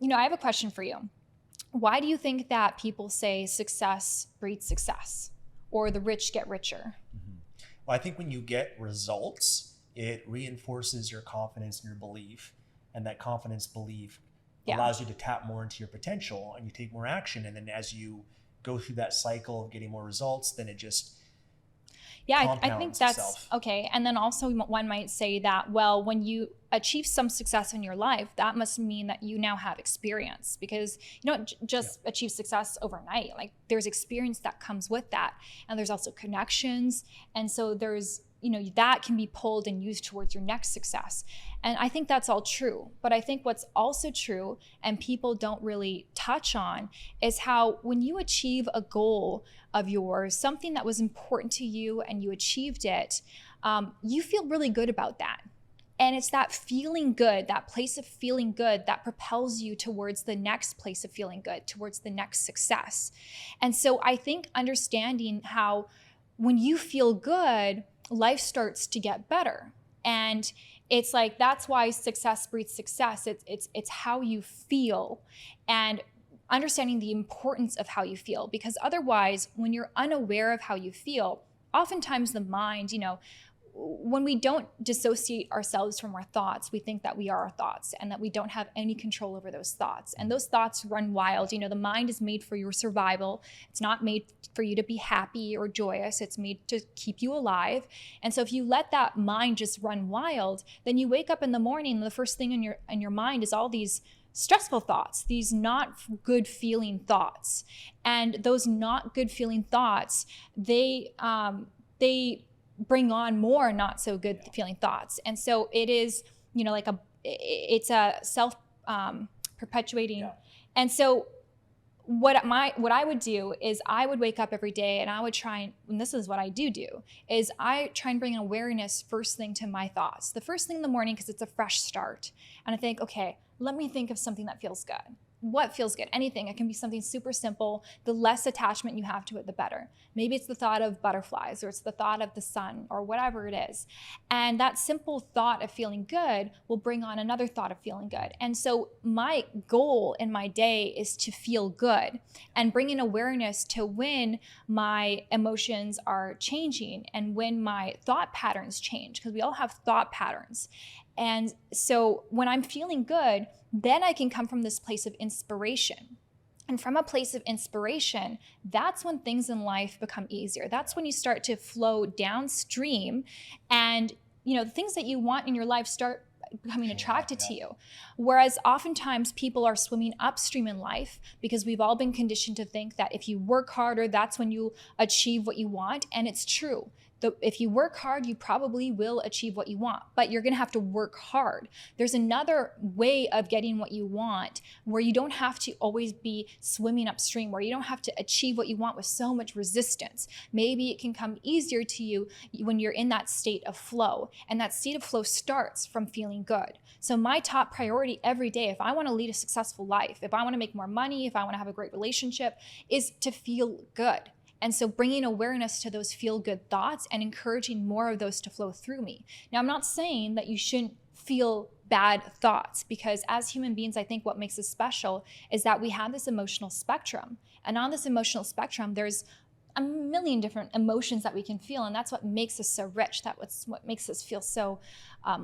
I have a question for you. Why do you think that people say success breeds success, or the rich get richer? Mhm. Well, I think when you get results, it reinforces your confidence and your belief. And that confidence belief Yeah. allows you to tap more into your potential and you take more action. And then as you go through that cycle of getting more results, then it just Yeah, I think compounds that's itself. okay. And then also, one might say that, well, when you achieve some success in your life, that must mean that you now have experience, because you don't just achieve success overnight. Like, there's experience that comes with that. And there's also connections. And so there's, that can be pulled and used towards your next success. And I think that's all true. But I think what's also true, and people don't really touch on, is how when you achieve a goal of yours, something that was important to you, and you achieved it, you feel really good about that. And it's that feeling good, that place of feeling good, that propels you towards the next place of feeling good, towards the next success. And so I think understanding how when you feel good, life starts to get better. And it's like, that's why success breeds success. It's how you feel, and understanding the importance of how you feel. Because otherwise, when you're unaware of how you feel, oftentimes the mind, when we don't dissociate ourselves from our thoughts, we think that we are our thoughts and that we don't have any control over those thoughts. And those thoughts run wild. The mind is made for your survival. It's not made for you to be happy or joyous. It's made to keep you alive. And so if you let that mind just run wild, then you wake up in the morning and the first thing in your mind is all these stressful thoughts, these not good feeling thoughts. And those not good feeling thoughts, they bring on more not so good feeling thoughts. And so it is, it's a self perpetuating. Yeah. And so what I would do is I would wake up every day and I would try, and this is what I do, is I try and bring awareness first thing to my thoughts. The first thing in the morning, because it's a fresh start. And I think, okay, let me think of something that feels good. What feels good? Anything. It can be something super simple. The less attachment you have to it, the better. Maybe it's the thought of butterflies, or it's the thought of the sun, or whatever it is. And that simple thought of feeling good will bring on another thought of feeling good. And so my goal in my day is to feel good, and bring in awareness to when my emotions are changing and when my thought patterns change, because we all have thought patterns. And so when I'm feeling good, then I can come from this place of inspiration. And from a place of inspiration, that's when things in life become easier. That's when you start to flow downstream, and the things that you want in your life start becoming attracted to you. Whereas oftentimes people are swimming upstream in life, because we've all been conditioned to think that if you work harder, that's when you achieve what you want. And it's true. If you work hard, you probably will achieve what you want, but you're going to have to work hard. There's another way of getting what you want, where you don't have to always be swimming upstream, where you don't have to achieve what you want with so much resistance. Maybe it can come easier to you when you're in that state of flow, and that state of flow starts from feeling good. So my top priority every day, if I want to lead a successful life, if I want to make more money, if I want to have a great relationship, is to feel good. And so bringing awareness to those feel-good thoughts and encouraging more of those to flow through me. Now, I'm not saying that you shouldn't feel bad thoughts, because as human beings, I think what makes us special is that we have this emotional spectrum. And on this emotional spectrum, there's a million different emotions that we can feel. And that's what makes us so rich. That's what makes us feel so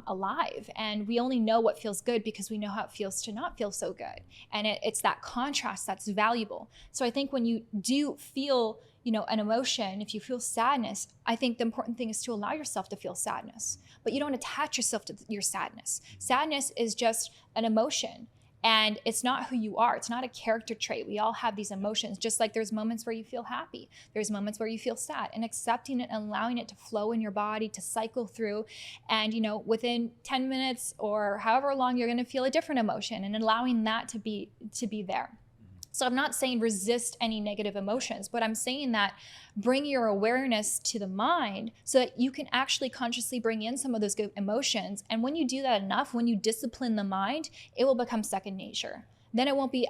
alive. And we only know what feels good because we know how it feels to not feel so good. And it's that contrast that's valuable. So I think when you do feel an emotion, if you feel sadness, I think the important thing is to allow yourself to feel sadness, but you don't attach yourself to your sadness. Sadness is just an emotion, and it's not who you are. It's not a character trait. We all have these emotions, just like there's moments where you feel happy. There's moments where you feel sad, and accepting it and allowing it to flow in your body, to cycle through. And, within 10 minutes or however long, you're going to feel a different emotion, and allowing that to be there. So I'm not saying resist any negative emotions, but I'm saying that bring your awareness to the mind so that you can actually consciously bring in some of those good emotions. And when you do that enough, when you discipline the mind, it will become second nature. Then it won't be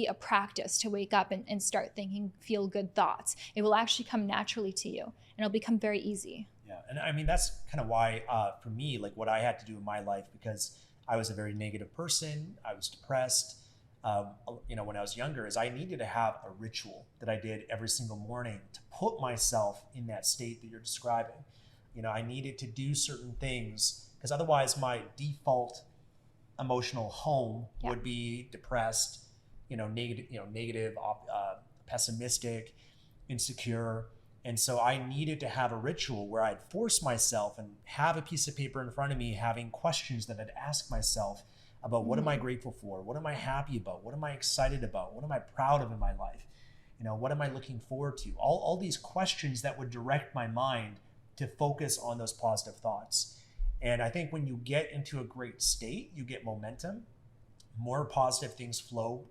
a practice to wake up and start thinking feel good thoughts. It will actually come naturally to you, and it'll become very easy. Yeah, and I mean, that's kind of why for me, like what I had to do in my life, because I was a very negative person. I was depressed. when I was younger, is I needed to have a ritual that I did every single morning to put myself in that state that you're describing. I needed to do certain things because otherwise my default emotional home Yeah. would be depressed, negative, pessimistic, insecure. And so I needed to have a ritual where I'd force myself and have a piece of paper in front of me, having questions that I'd ask myself about what am I grateful for? What am I happy about? What am I excited about? What am I proud of in my life? What am I looking forward to? All these questions that would direct my mind to focus on those positive thoughts. And I think when you get into a great state, you get momentum, more positive things flow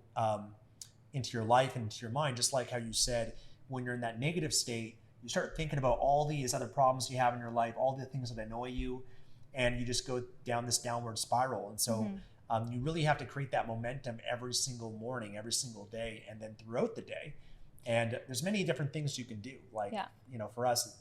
into your life and into your mind. Just like how you said, when you're in that negative state, you start thinking about all these other problems you have in your life, all the things that annoy you, and you just go down this downward spiral. And so you really have to create that momentum every single morning, every single day, and then throughout the day. And there's many different things you can do. Like, for us,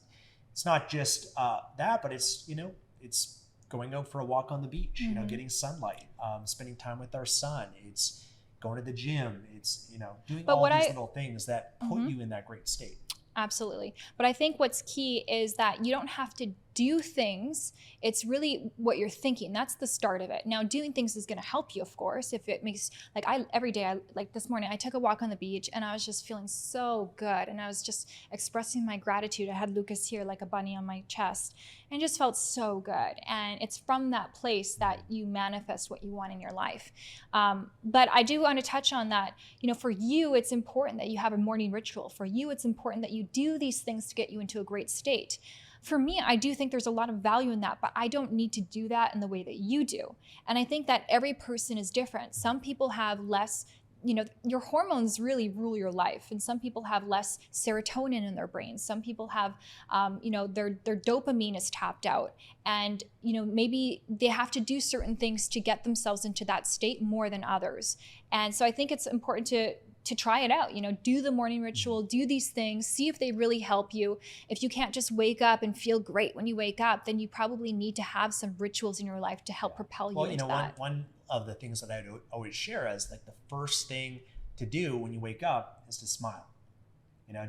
it's not just that, but it's going out for a walk on the beach, getting sunlight, spending time with our son. It's going to the gym. It's, doing all these little things that put you in that great state. Absolutely. But I think what's key is that you don't have to do things. It's really what you're thinking. That's the start of it. Now, doing things is going to help you, of course, if it makes, every day, like this morning, I took a walk on the beach and I was just feeling so good. And I was just expressing my gratitude. I had Lucas here like a bunny on my chest and just felt so good. And it's from that place that you manifest what you want in your life. But I do want to touch on that, for you, it's important that you have a morning ritual. For you, it's important that you do these things to get you into a great state. For me, I do think there's a lot of value in that, but I don't need to do that in the way that you do. And I think that every person is different. Some people have less, your hormones really rule your life. And some people have less serotonin in their brains. Some people have, their dopamine is tapped out. And, maybe they have to do certain things to get themselves into that state more than others. And so I think it's important to try it out, do the morning ritual, do these things, see if they really help you. If you can't just wake up and feel great when you wake up, then you probably need to have some rituals in your life to help propel you into that. One of the things that I always share is like the first thing to do when you wake up is to smile.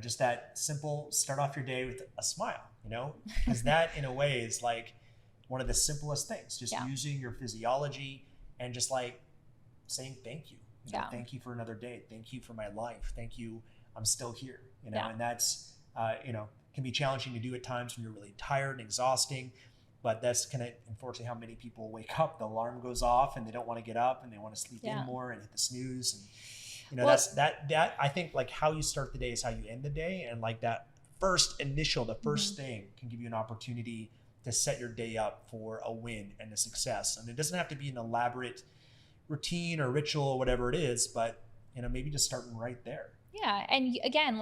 Just that simple, start off your day with a smile, because that in a way is like one of the simplest things, just using your physiology and just like saying thank you. Thank you for another day. Thank you for my life. Thank you. I'm still here. And that's, can be challenging to do at times when you're really tired and exhausting. But that's kind of unfortunately how many people wake up. The alarm goes off and they don't want to get up and they want to sleep in more and hit the snooze. And that I think like how you start the day is how you end the day. And like that first thing can give you an opportunity to set your day up for a win and a success. And it doesn't have to be an elaborate routine or ritual or whatever it is, but maybe just starting right there. Yeah. And again,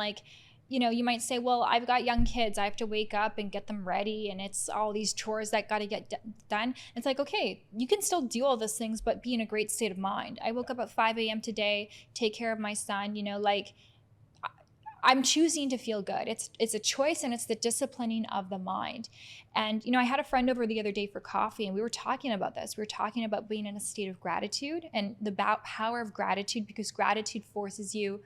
you might say, well, I've got young kids, I have to wake up and get them ready, and it's all these chores that got to get done. It's like, okay, you can still do all those things, but be in a great state of mind. I woke up at 5 a.m. today, take care of my son, I'm choosing to feel good. It's a choice, and it's the disciplining of the mind. And, I had a friend over the other day for coffee, and we were talking about this. We were talking about being in a state of gratitude and the power of gratitude, because gratitude forces you,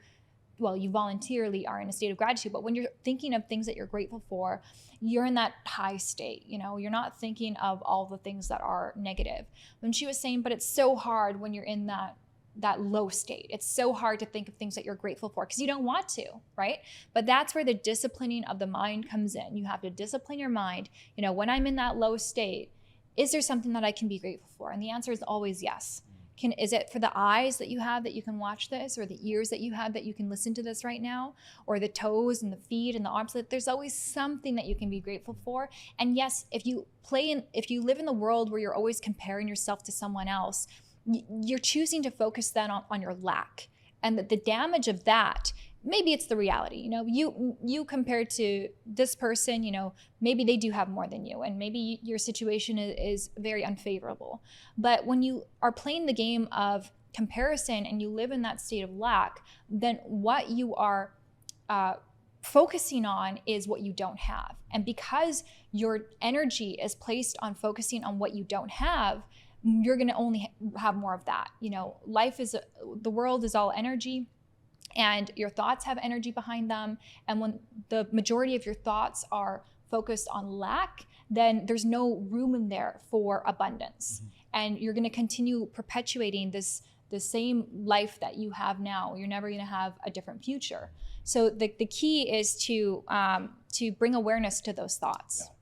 well, you voluntarily are in a state of gratitude, but when you're thinking of things that you're grateful for, you're in that high state, you're not thinking of all the things that are negative. When she was saying, but it's so hard when you're in that low state. It's so hard to think of things that you're grateful for because you don't want to, right? But that's where the disciplining of the mind comes in. You have to discipline your mind. When I'm in that low state, is there something that I can be grateful for? And the answer is always yes. Is it for the eyes that you have that you can watch this, or the ears that you have that you can listen to this right now, or the toes and the feet and the arms? There's always something that you can be grateful for. And yes, if you live in the world where you're always comparing yourself to someone else, you're choosing to focus then on your lack, and the damage of that. Maybe it's the reality, you compared to this person, maybe they do have more than you, and maybe your situation is very unfavorable. But when you are playing the game of comparison and you live in that state of lack, then what you are focusing on is what you don't have. And because your energy is placed on focusing on what you don't have, you're going to only have more of that. You know, the world is all energy, and your thoughts have energy behind them. And when the majority of your thoughts are focused on lack, then there's no room in there for abundance. And you're going to continue perpetuating the same life that you have now. You're never going to have a different future. So the key is to bring awareness to those thoughts. Yeah.